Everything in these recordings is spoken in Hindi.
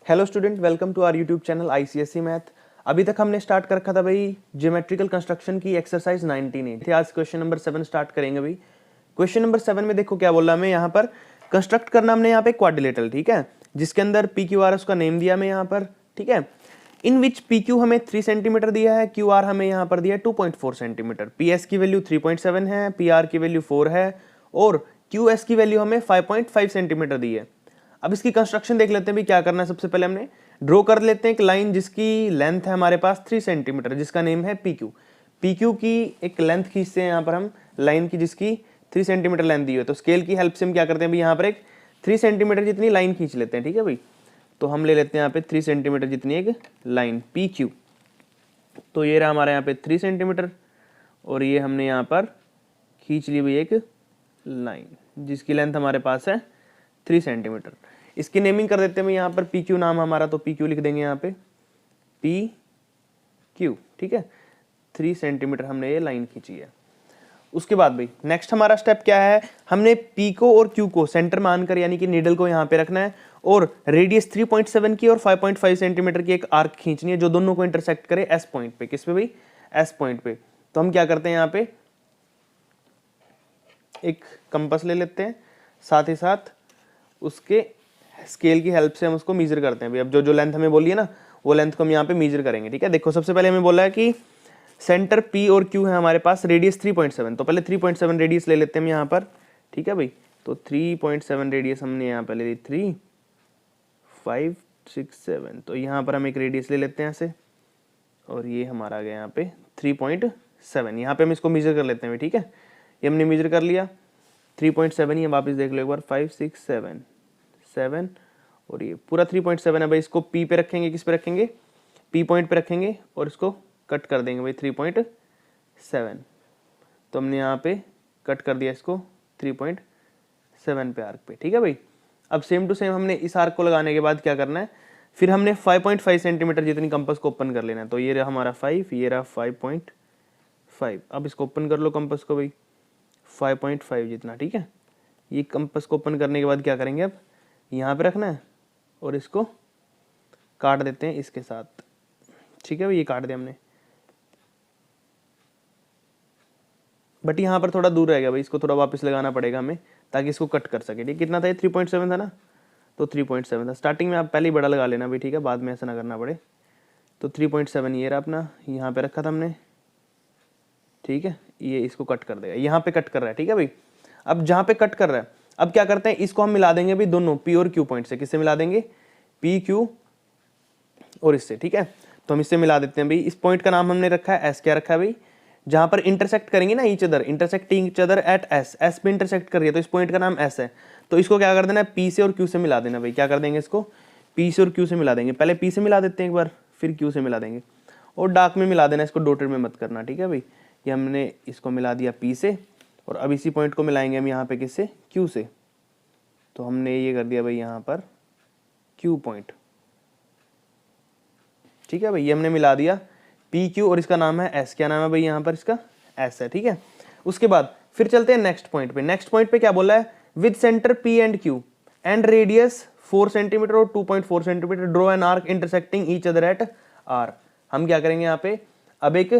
Hello student, welcome to our YouTube channel ICSE math. अभी तक हमने स्टार्ट कर रखा था भाई ज्योमेट्रिकल कंस्ट्रक्शन की एक्सरसाइज 19 थे। आज क्वेश्चन नंबर 7 स्टार्ट करेंगे भाई। क्वेश्चन नंबर 7 में देखो क्या बोल रहा है हमें यहाँ पर कंस्ट्रक्ट करना। हमने यहाँ पे क्वाड्रिलेटरल, ठीक है, जिसके अंदर पी क्यू आर उसका नेम दिया हमें यहाँ पर, ठीक है। इन विच पी क्यू हमें 3 सेंटीमीटर दिया है, क्यू आर हमें यहाँ पर दिया है 2.4 सेंटीमीटर, पी एस की वैल्यू 3.7 है, पी आर की वैल्यू 4 है और क्यू एस की वैल्यू हमें 5.5 सेंटीमीटर दी है। अब इसकी कंस्ट्रक्शन देख लेते हैं भी क्या करना है। सबसे पहले हमने ड्रॉ कर लेते हैं एक लाइन जिसकी लेंथ है हमारे पास 3 सेंटीमीटर, जिसका नेम है पी क्यू। पी क्यू की एक लेंथ खींचते हैं यहाँ पर हम लाइन की जिसकी 3 सेंटीमीटर लेंथ दी है। तो स्केल की हेल्प से हम क्या करते हैं भाई, यहाँ पर एक 3 सेंटीमीटर जितनी लाइन खींच लेते हैं, ठीक है भाई। तो हम ले लेते हैं यहाँ पे 3 सेंटीमीटर जितनी एक लाइन पी क्यू। तो ये रहा हमारे यहाँ पे 3 सेंटीमीटर और ये हमने यहाँ पर खींच ली भाई एक लाइन जिसकी लेंथ हमारे पास है 3 सेंटीमीटर। इसकी नेमिंग कर देते हैं यहाँ पर पी क्यू नाम हमारा, तो पी क्यू लिख देंगे यहाँ पे पी क्यू, ठीक है। 3 सेंटीमीटर हमने ये लाइन खींची है। उसके बाद भाई नेक्स्ट हमारा स्टेप क्या है, हमने पी को और क्यू को सेंटर मानकर यानी कि नीडल को यहाँ पे रखना है और रेडियस 3.7 की और 5.5 सेंटीमीटर की एक आर्क खींचनी है जो दोनों को इंटरसेक्ट करे एस पॉइंट पे। किस पे भाई? एस पॉइंट पे। तो हम क्या करते हैं यहाँ पे एक कंपास ले लेते हैं, साथ ही साथ उसके स्केल की हेल्प से हम उसको मीजर करते हैं। अब जो जो लेंथ हमें बोली है ना वो लेंथ को हम यहाँ पे मीजर करेंगे, ठीक है। देखो सबसे पहले हमें बोला है कि सेंटर पी और क्यू है हमारे पास, रेडियस 3.7, तो पहले 3.7 रेडियस ले लेते हैं हम यहाँ पर, ठीक है भाई। तो 3.7 रेडियस हमने यहाँ पर ले ली 3, 5, 6, 7। तो यहाँ पर हम एक रेडियस ले लेते हैं ऐसे और ये हमारा आ गया यहाँ पे 3.7। यहाँ पे हम इसको मीजर कर लेते हैं, ठीक है। ये हमने मीजर कर लिया 3.7 ही। वापस देख लो एक बार, 5, 6, 7 और ये पूरा 3.7 है भाई। इसको पी पे रखेंगे, किस पे रखेंगे? पी पॉइंट पे रखेंगे और इसको कट कर देंगे भाई 3.7। तो हमने यहाँ पे कट कर दिया इसको 3.7 पे आर्क पे, ठीक है भाई। अब सेम टू सेम हमने इस आर्क को लगाने के बाद क्या करना है, फिर हमने 5.5 सेंटीमीटर जितनी कंपास को ओपन कर लेना है। तो ये रहा हमारा 5, ये रहा 5.5। अब इसको ओपन कर लो कंपास को भाई 5.5 जितना, ठीक है। ये कंपास को ओपन करने के बाद क्या करेंगे, अब यहाँ पे रखना है और इसको काट देते हैं इसके साथ, ठीक है भाई। ये काट दिया हमने, बट यहाँ पर थोड़ा दूर रहेगा भाई, इसको थोड़ा वापस लगाना पड़ेगा हमें ताकि इसको कट कर सके, ठीक। कितना था ये? 3.7 था ना, तो 3.7 था। स्टार्टिंग में आप पहले ही बड़ा लगा लेना भाई, ठीक है, बाद में ऐसा ना करना पड़े। तो 3.7 ये रहा अपना, यहाँ पे रखा था हमने, ठीक है। ये इसको कट कर देगा, यहाँ पे कट कर रहा है, ठीक है भाई। अब जहाँ पे कट कर रहा है, अब क्या करते हैं, इसको हम मिला देंगे भाई दोनों पी और क्यू पॉइंट से। किससे मिला देंगे? पी क्यू और इससे, ठीक है। तो हम इससे मिला देते हैं भाई। इस पॉइंट का नाम हमने रखा है एस। क्या रखा है भाई? जहां पर इंटरसेक्ट करेंगे ना each other, intersecting each other eight S, S पे इंटरसेक्ट कर रही है तो इस पॉइंट का नाम एस है। तो इसको क्या कर देना है, पी से और क्यू से मिला देना भाई। क्या कर देंगे इसको? पी से और क्यू से मिला देंगे। पहले पी से मिला देते हैं एक बार, फिर क्यू से मिला देंगे और डार्क में मिला देना, इसको डॉटेड में मत करना, ठीक है भाई। ये हमने इसको मिला दिया पी से और अब इसी पॉइंट को मिलाएंगे हम यहाँ पे किससे? क्यू से। तो हमने ये कर दिया भाई यहाँ पर क्यू पॉइंट, ठीक है भाई। ये हमने मिला दिया पी क्यू और इसका नाम है एस। क्या नाम है भाई? यहाँ पर इसका एस है, ठीक है। उसके बाद फिर चलते हैं नेक्स्ट पॉइंट पे। नेक्स्ट पॉइंट पे क्या बोला है, with centre P and Q and radius 4 centimetre और 2.4 centimetre draw an arc intersecting each other at R. हम क्या करेंगे यहाँ पे, अब एक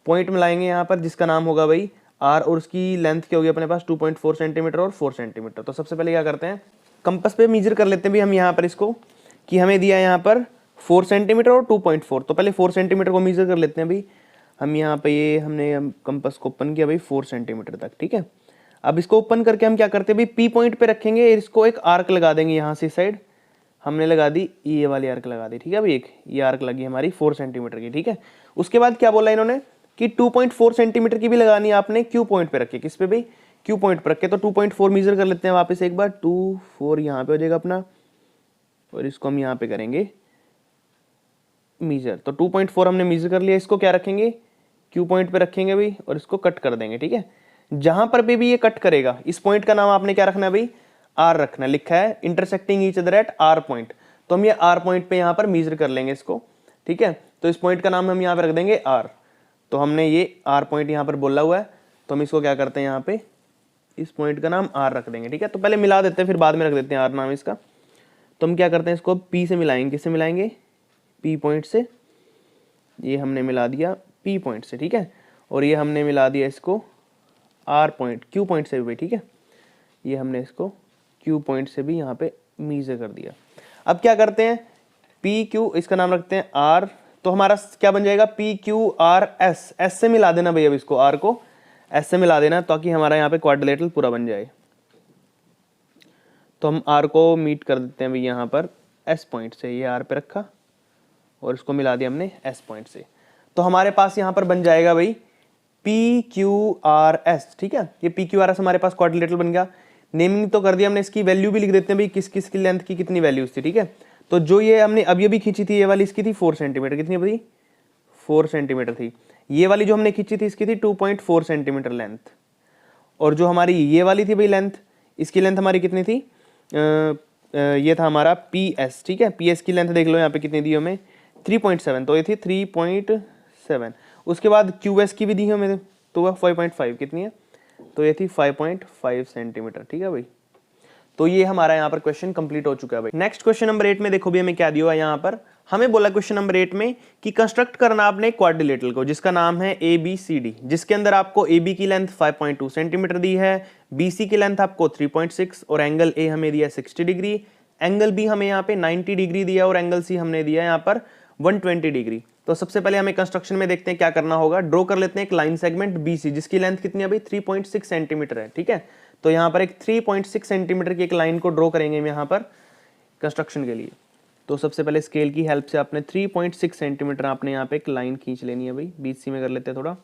पॉइंट मिलाएंगे यहाँ पर जिसका नाम होगा भाई आर और उसकी लेंथ क्या होगी अपने पास 2.4 सेंटीमीटर और 4 सेंटीमीटर। तो सबसे पहले क्या करते हैं, कंपास पे मेजर कर लेते हैं भी हम यहाँ पर इसको, कि हमें दिया है यहाँ पर 4 सेंटीमीटर और 2.4। तो पहले 4 सेंटीमीटर को मेजर कर लेते हैं भाई हम यहाँ पे। ये हमने कंपास को ओपन किया भाई 4 सेंटीमीटर तक, ठीक है। अब इसको ओपन करके हम क्या करते हैं भाई, पी पॉइंट पे रखेंगे, इसको एक आर्क लगा देंगे यहाँ से साइड। हमने लगा दी, ये वाली आर्क लगा दी, ठीक है भाई। एक ये आर्क लगी हमारी 4 सेंटीमीटर की, ठीक है। उसके बाद क्या बोला इन्होंने कि 2.4 सेंटीमीटर की भी लगानी है आपने क्यू पॉइंट पे रखे। किस पे भाई? क्यू पॉइंट पे रखे। तो 2.4 मेजर कर लेते हैं वापस एक बार, 2.4 यहाँ पे हो जाएगा अपना और इसको हम यहाँ पे करेंगे मीजर। तो 2.4 हमने मीजर कर लिया। इसको क्या रखेंगे? क्यू पॉइंट पे रखेंगे भाई और इसको कट कर देंगे, ठीक है। जहां पर भी ये कट करेगा इस पॉइंट का नाम आपने क्या रखना है भाई? आर रखना है। लिखा है intersecting each other at R point, तो हम ये आर पॉइंट पे यहाँ पर मीजर कर लेंगे इसको, ठीक है। तो इस पॉइंट का नाम हम यहाँ पे रख देंगे आर। तो हमने ये आर पॉइंट यहाँ पर बोला हुआ है, तो हम इसको क्या करते हैं यहाँ पे, इस पॉइंट का नाम आर रख देंगे, ठीक है। तो पहले मिला देते हैं फिर बाद में रख देते हैं आर नाम इसका। तो हम क्या करते हैं, इसको P से मिलाएंगे। किससे मिलाएंगे? P पॉइंट से। ये हमने मिला दिया P पॉइंट से, ठीक है। और ये हमने मिला दिया इसको R पॉइंट, Q पॉइंट से भी, ठीक है। ये हमने इसको Q पॉइंट से भी यहाँ पे मीजर कर दिया। अब क्या करते हैं, PQ, इसका नाम रखते हैं R। तो हमारा क्या बन जाएगा? PQRS। S से मिला देना भाई, अब इसको R को S से मिला देना ताकि हमारा यहाँ पे क्वाड्रिलेटरल पूरा बन जाए। तो हम R को मीट कर देते हैं भाई यहाँ पर S पॉइंट से। ये R पे रखा और इसको मिला दिया हमने S पॉइंट से। तो हमारे पास यहाँ पर बन जाएगा भाई PQRS, ठीक है। ये PQRS हमारे पास क्वाड्रिलेटरल बन गया। नेमिंग तो कर दिया हमने, इसकी वैल्यू भी लिख देते हैं भाई, किस किस की लेंथ की कितनी वैल्यूज थी, ठीक है। तो जो ये हमने अब ये भी खींची थी, ये वाली इसकी थी 4 सेंटीमीटर। कितनी भाई? 4 सेंटीमीटर थी। ये वाली जो हमने खींची थी इसकी थी 2.4 सेंटीमीटर लेंथ। और जो हमारी ये वाली थी भाई लेंथ, इसकी लेंथ हमारी कितनी थी? ये था हमारा PS, ठीक है। PS की लेंथ देख लो यहाँ पे कितनी दी हमें, 3.7। तो ये थी 3.7। उसके बाद QS की भी दी हमें, तो वह 5.5 कितनी है? तो ये थी 5.5 सेंटीमीटर, ठीक है भाई। तो ये हमारा यहाँ पर क्वेश्चन कंप्लीट हो चुका है भाई। नेक्स्ट क्वेश्चन नंबर 8 में देखो भी हमें क्या दिया हुआ है यहाँ पर। हमें बोला क्वेश्चन नंबर 8 में कि कंस्ट्रक्ट करना आपने क्वाड्रिलेटरल को जिसका नाम है ABCD, जिसके अंदर आपको AB की लेंथ 5.2 सेंटीमीटर दी है, BC की लेंथ आपको 3.6 और एंगल A हमें दिया 60 डिग्री, एंगल B हमें यहाँ पे 90 डिग्री दिया और एंगल C हमने दिया यहाँ पर 120 डिग्री। तो सबसे पहले हमें कंस्ट्रक्शन में देखते हैं क्या करना होगा। ड्रॉ कर लेते हैं एक लाइन सेगमेंट BC जिसकी लेंथ कितनी है भाई? 3.6 सेंटीमीटर है, ठीक है। तो यहाँ पर एक 3.6 सेंटीमीटर की एक लाइन को ड्रॉ करेंगे हम यहाँ पर कंस्ट्रक्शन के लिए। तो सबसे पहले स्केल की हेल्प से आपने 3.6 सेंटीमीटर आपने यहाँ पे एक लाइन खींच लेनी है भाई। BC में कर लेते हैं थोड़ा।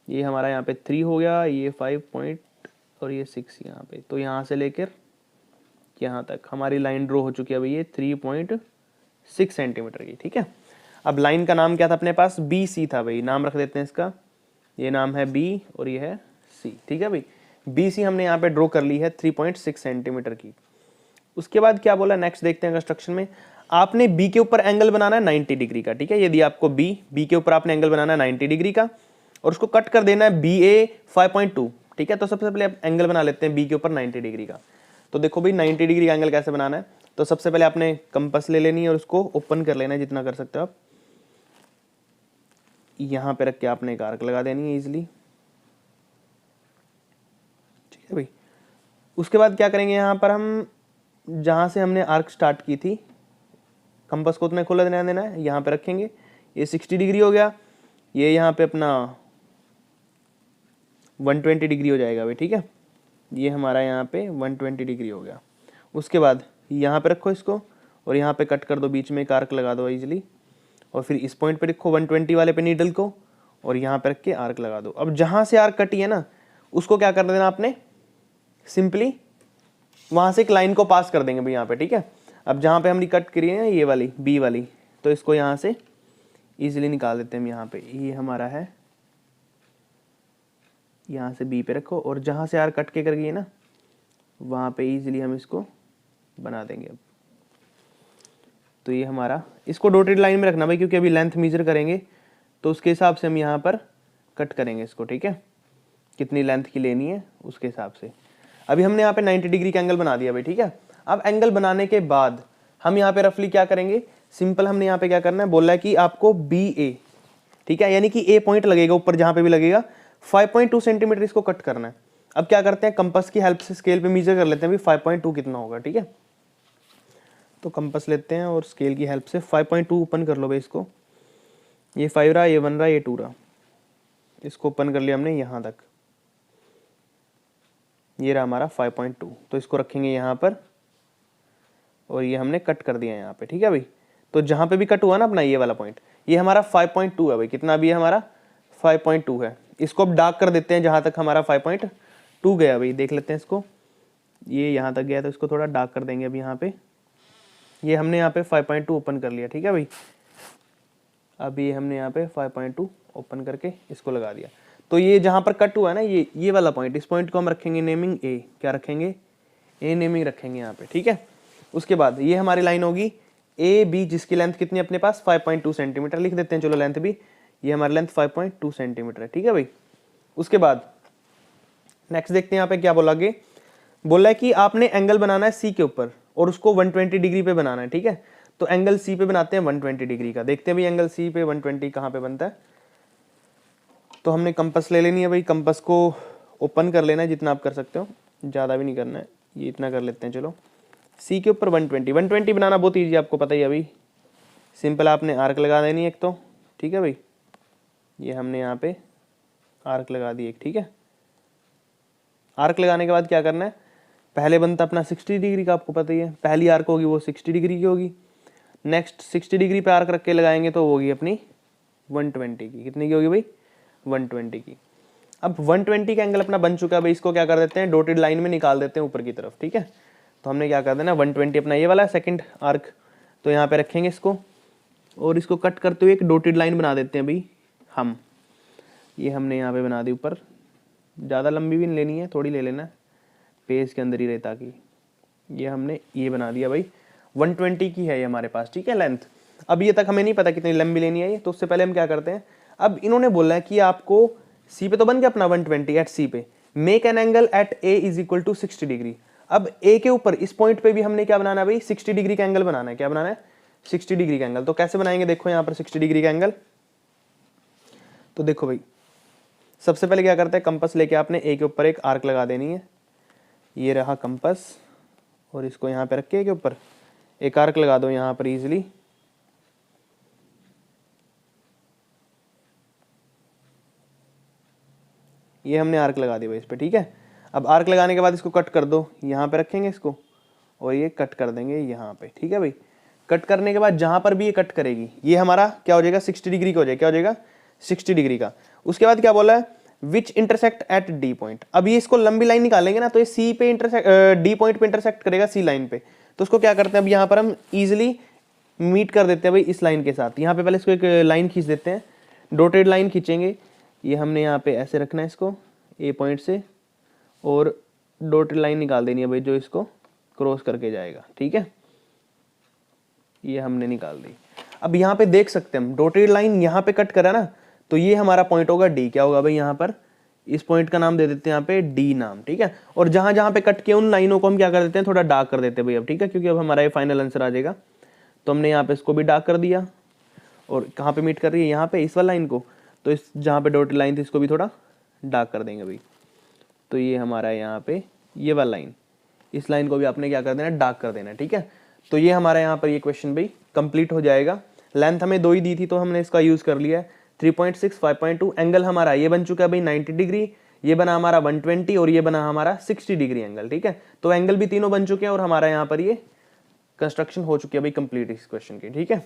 ये हमारा यहाँ पे 3 हो गया, ये 5 पॉइंट और ये 6 यहाँ पे। तो यहाँ से लेकर यहाँ तक हमारी लाइन ड्रॉ हो चुकी है भाई, ये 3.6 सेंटीमीटर की, ठीक है। अब लाइन का नाम क्या था अपने पास? BC था भाई, नाम रख देते हैं इसका। ये नाम है B और ये है C, ठीक है भाई। BC हमने यहाँ पे ड्रॉ कर ली है 3.6 सेंटीमीटर की। उसके बाद क्या बोला, नेक्स्ट देखते हैं कंस्ट्रक्शन में। आपने B के ऊपर एंगल बनाना है 90 डिग्री का, ठीक है। यदि आपको B के ऊपर आपने एंगल बनाना है 90 डिग्री का और उसको कट कर देना है BA 5.2, ठीक है। तो सबसे पहले आप एंगल बना लेते हैं B के ऊपर 90 डिग्री का। तो देखो भाई 90 डिग्री का एंगल कैसे बनाना है। तो सबसे पहले आपने कंपास ले लेनी है और उसको ओपन कर लेना है जितना कर सकते हो आप। यहाँ पे रख के आपने एक आर्क लगा देनी है इजिली, ठीक है भाई। उसके बाद क्या करेंगे, यहाँ पर हम जहाँ से हमने आर्क स्टार्ट की थी, कंपास को उतना खुला देना है, यहाँ पे रखेंगे। ये 60 डिग्री हो गया, ये यहाँ पे अपना 120 डिग्री हो जाएगा भाई, ठीक है। ये हमारा यहाँ पे 120 डिग्री हो गया। उसके बाद यहाँ पे रखो इसको और यहाँ पे कट कर दो, बीच में एक आर्क लगा दो इजिली। और फिर इस पॉइंट पे रखो 120 वाले पे नीडल को और यहाँ पे रख के आर्क लगा दो। अब जहाँ से आर्क कटी है ना, उसको क्या कर देना आपने, सिंपली वहाँ से एक लाइन को पास कर देंगे भाई यहाँ पे, ठीक है। अब जहाँ पे हमने कट करी है ये वाली B वाली, तो इसको यहाँ से इजीली निकाल देते हैं हम। यहाँ पे ये हमारा है, यहाँ से B पे रखो और जहाँ से आर्क कट के कर गई है ना, वहाँ पे इजीली हम इसको बना देंगे। अब तो ये हमारा, इसको डॉटेड लाइन में रखना भाई क्योंकि अभी लेंथ मेजर करेंगे तो उसके हिसाब से हम यहाँ पर कट करेंगे इसको, ठीक है। कितनी लेंथ की लेनी है उसके हिसाब से। अभी हमने यहाँ पे 90 डिग्री का एंगल बना दिया भाई, ठीक है। अब एंगल बनाने के बाद हम यहाँ पे रफली क्या करेंगे, सिंपल हमने यहाँ पे क्या करना है, बोला है कि आपको BA, ठीक है, यानी कि A पॉइंट लगेगा ऊपर जहाँ पे भी लगेगा, 5.2 सेंटीमीटर इसको कट करना है। अब क्या करते हैं, कंपास की हेल्प से स्केल पे मेजर कर लेते हैं भाई 5.2 कितना होगा, ठीक है। तो कंपास लेते हैं और स्केल की हेल्प से 5.2 ओपन कर लो भाई इसको। ये 5 रहा, ये 1 रहा, ये 2 रहा, इसको ओपन कर लिया हमने यहाँ तक। ये रहा हमारा 5.2, तो इसको रखेंगे यहाँ पर और ये हमने कट कर दिया यहाँ पे, ठीक है भाई। तो जहाँ पे भी कट हुआ ना अपना ये वाला पॉइंट, ये हमारा 5.2 है भाई। कितना भी है हमारा 5.2 है। इसको अब डार्क कर देते हैं जहाँ तक हमारा 5.2 गया भाई, देख लेते हैं इसको। ये यहाँ तक गया तो इसको थोड़ा डार्क कर देंगे अभी यहाँ पे। ये हमने यहाँ पे 5.2 ओपन कर लिया, ठीक है भाई। अब ये हमने यहाँ पे 5.2 ओपन करके इसको लगा दिया। तो ये जहाँ पर कट हुआ है ना, ये वाला पॉइंट, इस पॉइंट को हम रखेंगे नेमिंग A। क्या रखेंगे, A नेमिंग रखेंगे यहाँ पे, ठीक है। उसके बाद ये हमारी लाइन होगी AB जिसकी लेंथ कितनी अपने पास 5.2 सेंटीमीटर लिख देते हैं, चलो लेंथ भी। ये हमारी लेंथ 5.2 सेंटीमीटर है, ठीक है भाई। उसके बाद नेक्स्ट देखते हैं यहाँ पे क्या बोला आगे। बोला है कि आपने एंगल बनाना है C के ऊपर और उसको 120 डिग्री पे बनाना है, ठीक है। तो एंगल सी पे बनाते हैं 120 डिग्री का। देखते हैं भाई एंगल सी पे 120 कहाँ पे बनता है। तो हमने कंपस ले लेनी है भाई, कंपस को ओपन कर लेना है जितना आप कर सकते हो, ज़्यादा भी नहीं करना है, ये इतना कर लेते हैं। चलो सी के ऊपर 120 बनाना बहुत ईजी, आपको पता ही है अभी। सिंपल आपने आर्क लगा देनी है एक तो, ठीक है भाई। ये हमने यहाँ पे आर्क लगा दी एक, ठीक है। आर्क लगाने के बाद क्या करना है, पहले बनता अपना 60 डिग्री का, आपको पता ही है। पहली आर्क होगी वो 60 डिग्री की होगी। नेक्स्ट 60 डिग्री पे आर्क रख के लगाएंगे तो होगी अपनी 120 की। कितनी की होगी भाई, 120 की। अब 120 का एंगल अपना बन चुका है भाई, इसको क्या कर देते हैं, डॉटेड लाइन में निकाल देते हैं ऊपर की तरफ, ठीक है। तो हमने क्या कर देना, 120 अपना ये वाला सेकंड आर्क, तो यहाँ पे रखेंगे इसको, और इसको कट करते हुए एक डॉटेड लाइन बना देते हैं भाई हम। ये हमने यहाँ पे बना दी ऊपर, ज़्यादा लंबी भी नहीं लेनी है, थोड़ी ले लेना है, पेज के अंदर ही रहे ताकि। ये हमने ये बना दिया भाई, 120 की है ये हमारे पास, ठीक है लेंथ। अब ये तक हमें नहीं पता कितनी लंबी लेनी है ये, तो उससे पहले हम क्या करते हैं, अब इन्होंने बोला है कि आपको सी पे तो बन गया अपना 120 एट सी पे, make an angle at A is equal to 60 degree. अब ए के ऊपर इस पॉइंट पे भी हमने क्या बनाना है भाई, 60 डिग्री का एंगल बनाना है। क्या बनाना है, 60 डिग्री का एंगल। तो कैसे बनाएंगे, देखो यहाँ पर 60 डिग्री का एंगल। तो देखो भाई सबसे पहले क्या करते हैं, कंपास लेके आपने ए के ऊपर एक आर्क लगा देनी है। ये रहा कंपास, और इसको यहाँ पे रख के ए के ऊपर एक आर्क लगा दो यहाँ पर इजीली। ये हमने आर्क लगा दिया भाई इस पे, ठीक है। अब आर्क लगाने के बाद इसको कट कर दो, यहाँ पे रखेंगे इसको, और ये कट कर देंगे यहाँ पे, ठीक है भाई। कट करने के बाद जहाँ पर भी ये कट करेगी ये हमारा क्या हो जाएगा, 60 डिग्री का हो जाएगा। क्या हो जाएगा, 60 डिग्री का। उसके बाद क्या बोला है, विच इंटरसेक्ट एट डी पॉइंट। अब ये इसको लंबी लाइन निकालेंगे ना, तो ये सी पे इंटरसेक्ट, डी पॉइंट पे इंटरसेक्ट करेगा सी लाइन पे। तो उसको क्या करते हैं, अब यहाँ पर हम इजिली मीट कर देते हैं भाई इस लाइन के साथ। यहाँ पे पहले इसको एक लाइन खींच देते हैं, डॉटेड लाइन खींचेंगे। ये हमने यहाँ पे ऐसे रखना है इसको ए पॉइंट से, और डॉटेड लाइन निकाल देनी है भाई जो इसको क्रॉस करके जाएगा, ठीक है। ये हमने निकाल दी। अब यहाँ पे देख सकते हैं हम डॉटेड लाइन यहाँ पे कट करा ना, तो ये हमारा पॉइंट होगा डी। क्या होगा भाई, यहाँ पर इस पॉइंट का नाम दे देते हैं यहाँ पे डी नाम, ठीक है। और जहां जहां पे कट किए उन लाइनों को हम क्या कर देते हैं, थोड़ा डार्क कर देते हैं भाई अब, ठीक है, क्योंकि अब हमारा ये फाइनल आंसर आ जाएगा। तो हमने यहाँ पे इसको भी डार्क कर दिया, और कहाँ पे मीट कर रही है, यहाँ पे इस वाला लाइन को। तो इस जहाँ पे डॉटेड लाइन थी इसको भी थोड़ा डार्क कर देंगे भाई। तो ये हमारा यहाँ पे ये वाला लाइन, इस लाइन को भी आपने क्या कर देना, डार्क कर देना, ठीक है। तो ये हमारा यहाँ पर ये क्वेश्चन भाई कंप्लीट हो जाएगा। लेंथ हमें 2 ही दी थी तो हमने इसका यूज कर लिया है, 3.6, 5.2। एंगल हमारा ये बन चुका है भाई 90 डिग्री, ये बना हमारा 120, और ये बना हमारा 60 डिग्री एंगल, ठीक है। तो एंगल भी तीनों बन चुके हैं, और हमारा यहाँ पर ये कंस्ट्रक्शन हो चुकी है भाई कंप्लीट इस क्वेश्चन की, ठीक है।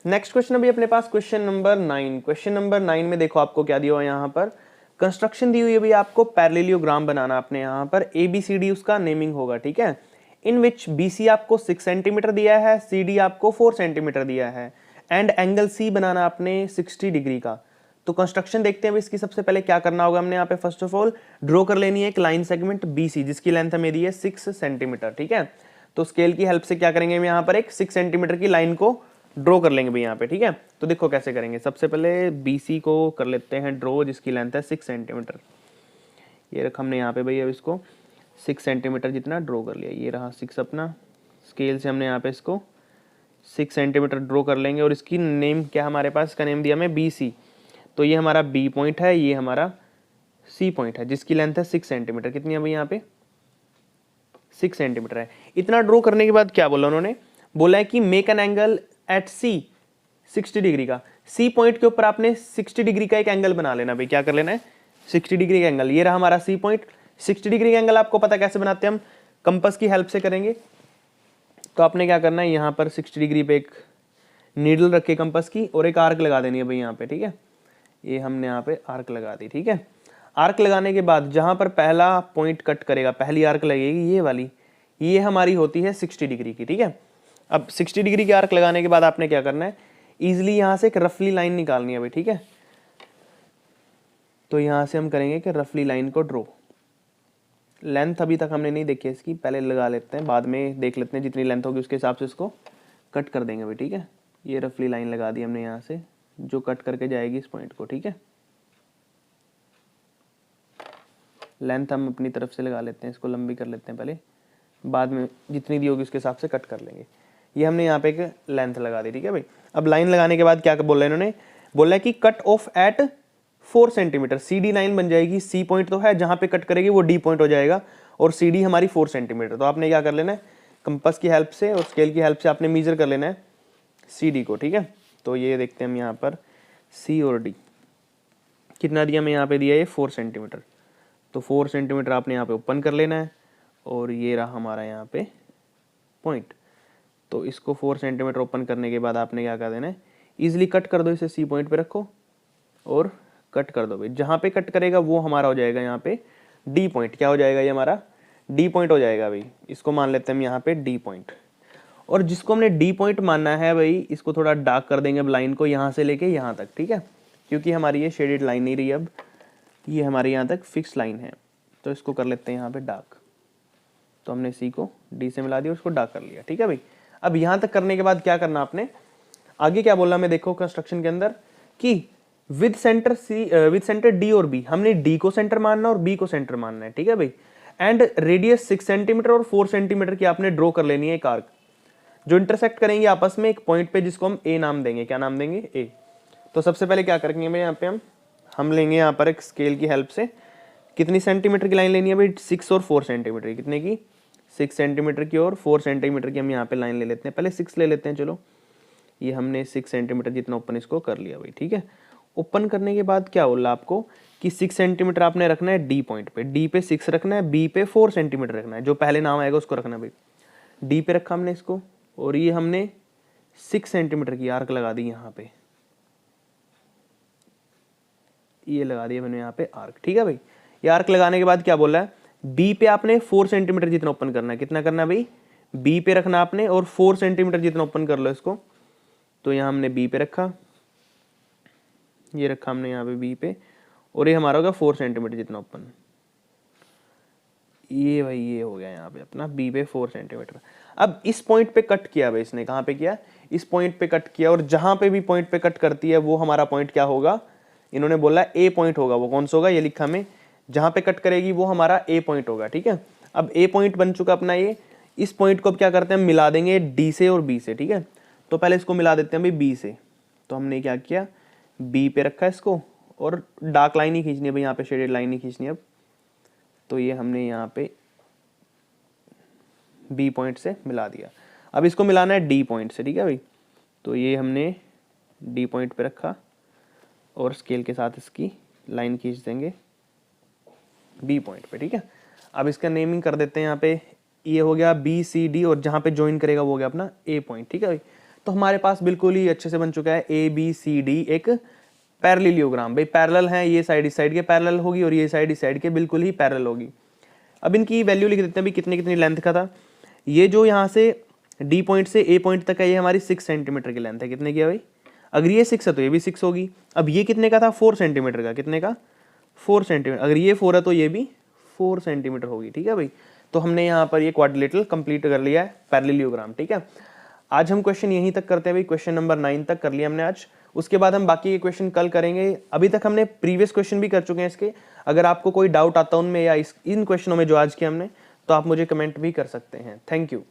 नेक्स्ट क्वेश्चन अभी अपने पास क्वेश्चन नंबर 9। क्वेश्चन नंबर 9 में देखो आपको क्या दिया हुआ है, यहाँ पर कंस्ट्रक्शन दी हुई है भाई, आपको पैरेललोग्राम बनाना अपने यहाँ पर ABCD उसका नेमिंग होगा, ठीक है। इन विच BC आपको 6 सेंटीमीटर दिया है, CD आपको 4 सेंटीमीटर दिया है, एंड एंगल C बनाना आपने 60 डिग्री का। तो कंस्ट्रक्शन देखते हैं इसकी। सबसे पहले क्या करना होगा हमने यहाँ पे, फर्स्ट ऑफ ऑल ड्रॉ कर लेनी है एक लाइन सेगमेंट BC जिसकी लेंथ हमें दी है 6 सेंटीमीटर, ठीक है। तो स्केल की हेल्प से क्या करेंगे, हम यहाँ पर एक 6 सेंटीमीटर की लाइन को ड्रॉ कर लेंगे भाई यहाँ पे, ठीक है। तो देखो कैसे करेंगे, सबसे पहले BC को कर लेते हैं ड्रॉ, जिसकी लेंथ है 6 सेंटीमीटर। ये रखा हमने यहाँ पे भाई, अब इसको 6 सेंटीमीटर जितना ड्रॉ कर लिया। ये रहा 6 अपना, स्केल से हमने यहाँ पे इसको 6 सेंटीमीटर ड्रॉ कर लेंगे। और इसकी नेम क्या हमारे पास, इसका नेम दिया हमें BC। तो ये हमारा B पॉइंट है, ये हमारा C पॉइंट है, जिसकी लेंथ है 6 सेंटीमीटर। कितनी है भाई यहाँ पे, 6 सेंटीमीटर है। इतना ड्रॉ करने के बाद क्या बोला उन्होंने, बोला है कि make an angle at C 60 degree का। C पॉइंट के ऊपर आपने 60 डिग्री का एक एंगल बना लेना भाई। क्या कर लेना है, 60 डिग्री का एंगल। ये रहा हमारा C पॉइंट। 60 डिग्री का एंगल आपको पता कैसे बनाते हैं, हम कंपास की हेल्प से करेंगे। तो आपने क्या करना है, यहाँ पर 60 डिग्री पे एक नीडल रखे कंपास की, और एक आर्क लगा देनी है भाई यहाँ पे, ठीक है। ये हमने यहाँ पे आर्क लगा दी, ठीक है। आर्क लगाने के बाद जहां पर पहला पॉइंट कट करेगा, पहली आर्क लगेगी ये वाली, ये हमारी होती है 60 डिग्री की, ठीक है। अब 60 डिग्री की आर्क लगाने के बाद आपने क्या करना है, इजिली यहां से एक रफली लाइन निकालनी है भाई, ठीक है। तो यहां से हम करेंगे कि रफली लाइन को ड्रॉ। लेंथ अभी तक हमने नहीं देखी इसकी, पहले लगा लेते हैं, बाद में देख लेते हैं, जितनी लेंथ होगी उसके हिसाब से इसको कट कर देंगे भाई, ठीक है। ये रफली लाइन लगा दी हमने यहाँ से, जो कट करके जाएगी इस पॉइंट को, ठीक है। लेंथ हम अपनी तरफ से लगा लेते हैं, इसको लंबी कर लेते हैं पहले, बाद में जितनी दी होगी उसके हिसाब से कट कर लेंगे। ये हमने यहाँ पे एक लेंथ लगा दी, ठीक है भाई। अब लाइन लगाने के बाद क्या बोला इन्होंने, बोला है कि cut off at 4 centimetre, C D line बन जाएगी। सी पॉइंट तो है, जहाँ पे कट करेगी वो डी पॉइंट हो जाएगा, और सी डी हमारी 4 सेंटीमीटर। तो आपने क्या कर लेना है, कंपास की हेल्प से और स्केल की हेल्प से आपने मेजर कर लेना है सी डी को, ठीक है। तो ये देखते हैं हम यहाँ पर सी और डी कितना दिया, मैं यहाँ पे दिया ये 4 सेंटीमीटर। तो 4 सेंटीमीटर आपने यहाँ पे ओपन कर लेना है, और ये रहा हमारा यहाँ पे पॉइंट। तो इसको 4 सेंटीमीटर ओपन करने के बाद आपने क्या कर देना है, ईजिली कट कर दो, इसे सी पॉइंट पे रखो और कट कर दो भाई। जहाँ पे कट करेगा वो हमारा हो जाएगा यहाँ पे डी पॉइंट। क्या हो जाएगा, ये हमारा डी पॉइंट हो जाएगा भाई। इसको मान लेते हैं हम यहाँ पे डी पॉइंट, और जिसको हमने डी पॉइंट मानना है भाई, इसको थोड़ा डार्क कर देंगे अब लाइन को, यहाँ से लेके यहाँ तक, ठीक है, क्योंकि हमारी ये शेडेड लाइन नहीं रही, अब ये हमारी यहाँ तक फिक्स लाइन है। तो इसको कर लेते हैं यहाँ पे डार्क। तो हमने सी को डी से मिला दिया, उसको डार्क कर लिया, ठीक है भाई। अब यहाँ तक करने के बाद क्या करना आपने, आगे क्या बोला मैं, देखो कंस्ट्रक्शन के अंदर कि विद सेंटर डी और बी, हमने डी को सेंटर मानना और बी को सेंटर मानना है, ठीक है भाई। एंड रेडियस 6 सेंटीमीटर और 4 सेंटीमीटर की आपने ड्रॉ कर लेनी है एक आर्क, जो इंटरसेक्ट करेंगे आपस में एक पॉइंट पे, जिसको हम ए नाम देंगे। क्या नाम देंगे, ए। तो सबसे पहले क्या करेंगे भाई, यहाँ पे हम लेंगे यहाँ पर एक स्केल की हेल्प से, कितनी सेंटीमीटर की लाइन लेनी है भाई, 6 और 4 सेंटीमीटर। कितने की, 6 सेंटीमीटर की और 4 सेंटीमीटर की हम यहाँ पे लाइन ले लेते हैं। पहले 6 ले लेते हैं, चलो। ये हमने 6 सेंटीमीटर जितना ओपन इसको कर लिया भाई, ठीक है। ओपन करने के बाद क्या बोला आपको कि 6 सेंटीमीटर आपने रखना है डी पॉइंट पे, डी पे 6 रखना है, बी पे 4 सेंटीमीटर रखना है, जो पहले नाम आएगा उसको रखना है भाई। डी पे रखा हमने इसको, और ये हमने 6 सेंटीमीटर की आर्क लगा दी यहाँ पे, ये लगा दिया मैंने यहाँ पे आर्क, ठीक है भाई। ये आर्क लगाने के बाद क्या बोला है, बी पे आपने 4 सेंटीमीटर जितना ओपन करना है। कितना करना है भाई, बी पे रखना आपने, और 4 सेंटीमीटर जितना ओपन कर लो इसको। तो यहाँ हमने बी पे रखा, ये रखा हमने यहाँ पे बी पे, और ये हमारा होगा 4 सेंटीमीटर जितना ओपन। ये भाई ये हो गया यहाँ पे अपना बी पे 4 सेंटीमीटर। अब इस पॉइंट पे कट किया भाई इसने, कहाँ पे किया, इस पॉइंट पे कट किया, और जहां पे भी पॉइंट पे कट करती है वो हमारा पॉइंट क्या होगा, इन्होंने बोला ए पॉइंट होगा। वो कौन सा होगा, ये लिखा में, जहां पे कट करेगी वो हमारा ए पॉइंट होगा, ठीक है। अब ए पॉइंट बन चुका अपना ये, इस पॉइंट को अब क्या करते हैं, हम मिला देंगे डी से और बी से, ठीक है। तो पहले इसको मिला देते हैं भाई बी से। तो हमने क्या किया, बी पे रखा इसको, और डार्क लाइन ही खींचनी है भाई, यहाँ पे शेडेड लाइन ही खींचनी है अब। तो ये हमने यहाँ पे बी पॉइंट से मिला दिया। अब इसको मिलाना है डी पॉइंट से, ठीक है भाई। तो ये हमने डी पॉइंट पे रखा, और स्केल के साथ इसकी लाइन खींच देंगे बी पॉइंट पे, ठीक है। अब इसका नेमिंग कर देते हैं यहाँ पे, ये हो गया बी सी डी, और जहाँ पे ज्वाइन करेगा वो हो गया अपना ए पॉइंट, ठीक है भाई। तो हमारे पास बिल्कुल ही अच्छे से बन चुका है ए बी सी डी एक पैरेललोग्राम। भाई पैरेलल है, ये साइड इस साइड के पैरेलल होगी, और ये साइड इस साइड के बिल्कुल ही पैरेलल होगी। अब इनकी वैल्यू लिख देते हैं भाई, कितनी कितनी लेंथ का था। ये जो यहाँ से डी पॉइंट से ए पॉइंट तक है, ये हमारी 6 सेंटीमीटर की लेंथ है। कितने की है भाई, अगर ये 6 है तो ये भी 6 होगी। अब ये कितने का था, 4 सेंटीमीटर का। कितने का, 4 सेंटीमीटर। अगर ये 4 है तो ये भी 4 सेंटीमीटर होगी, ठीक है भाई। तो हमने यहाँ पर ये क्वाड्रिलेटरल कंप्लीट कर लिया है, पैरेललोग्राम, ठीक है। आज हम क्वेश्चन यहीं तक करते हैं भाई, क्वेश्चन नंबर 9 तक कर लिया हमने आज। उसके बाद हम बाकी के क्वेश्चन कल करेंगे। अभी तक हमने प्रीवियस क्वेश्चन भी कर चुके हैं इसके। अगर आपको कोई डाउट आता है उनमें या इन क्वेश्चनों में जो आज किए हमने, तो आप मुझे कमेंट भी कर सकते हैं। Thank you.